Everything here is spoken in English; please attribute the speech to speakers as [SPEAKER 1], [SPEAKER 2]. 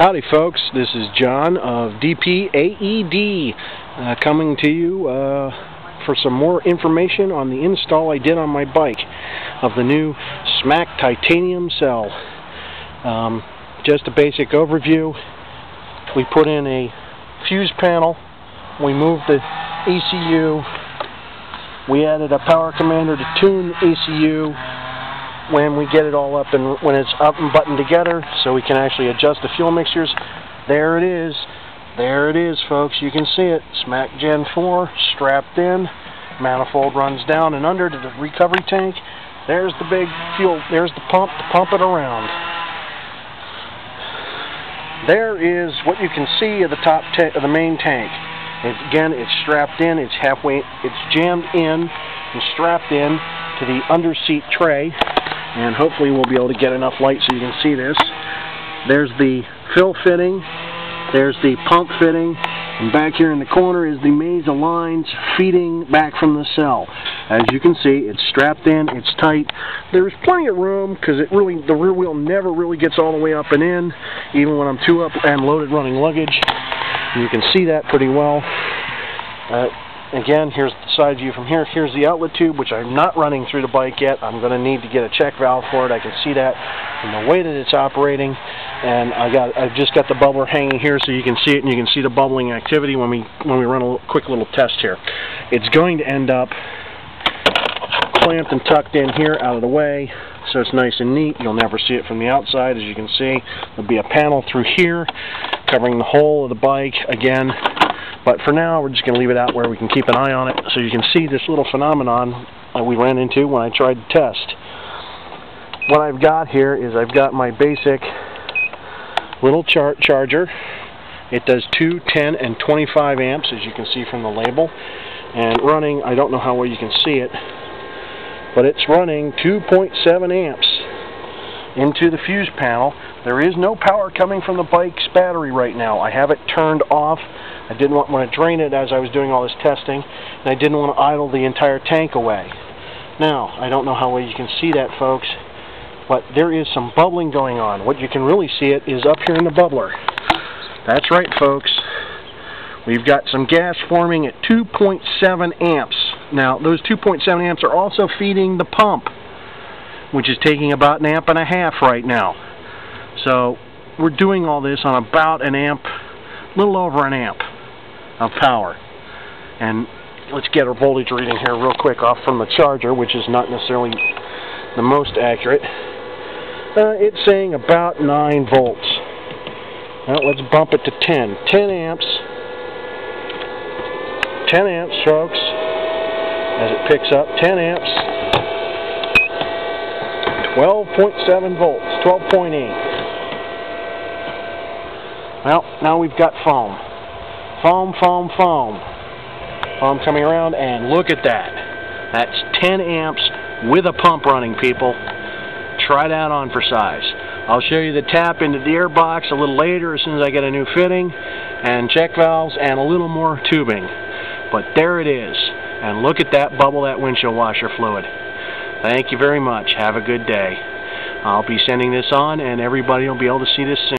[SPEAKER 1] Howdy folks, this is John of cell.AVI coming to you for some more information on the install I did on my bike of the new SMAC titanium cell. Just a basic overview. We put in a fuse panel, we moved the ECU, we added a power commander to tune the ECU when we get it all up and when it's up and buttoned together, so we can actually adjust the fuel mixtures. There it is folks, you can see it. SMAC Gen 4 strapped in, manifold runs down and under to the recovery tank. There's the big fuel, there's the pump to pump it around. There is what you can see at the top of the main tank. Again, it's strapped in, it's jammed in and strapped in to the under seat tray, and hopefully we'll be able to get enough light so you can see this. There's the fill fitting, there's the pump fitting, and back here in the corner is the maze of lines feeding back from the cell. As you can see, it's strapped in, it's tight. There's plenty of room because the rear wheel never really gets all the way up and in, even when I'm too up and loaded running luggage. You can see that pretty well. Again, here's the side view from here. Here's the outlet tube, which I'm not running through the bike yet. I'm going to need to get a check valve for it. I can see that from the way that it's operating. And I've just got the bubbler hanging here so you can see it, and you can see the bubbling activity when we run a quick little test here. It's going to end up clamped and tucked in here out of the way, so it's nice and neat. You'll never see it from the outside. As you can see, there'll be a panel through here covering the whole of the bike again. But for now, we're just going to leave it out where we can keep an eye on it so you can see this little phenomenon that we ran into when I tried to test. What I've got here is I've got my basic little charger. It does 2, 10, and 25 amps, as you can see from the label. And running, I don't know how well you can see it, but it's running 2.7 amps into the fuse panel. There is no power coming from the bike's battery right now. I have it turned off. I didn't want to drain it as I was doing all this testing, and I didn't want to idle the entire tank away. Now, I don't know how well you can see that, folks, but there is some bubbling going on. What you can really see it is up here in the bubbler. That's right, folks. We've got some gas forming at 2.7 amps. Now, those 2.7 amps are also feeding the pump, which is taking about 1.5 amps right now. So, we're doing all this on about an amp, a little over 1 amp of power. And let's get our voltage reading here real quick off from the charger, which is not necessarily the most accurate. It's saying about 9 volts. Now, let's bump it to 10. 10 amps. 10 amps, folks, as it picks up. 10 amps. 12.7 volts. 12.8. Well, now we've got foam. Foam, foam, foam. Foam coming around, and look at that. That's 10 amps with a pump running, people. Try that on for size. I'll show you the tap into the air box a little later as soon as I get a new fitting, and check valves, and a little more tubing. But there it is. And look at that bubble, that windshield washer fluid. Thank you very much. Have a good day. I'll be sending this on, and everybody will be able to see this soon.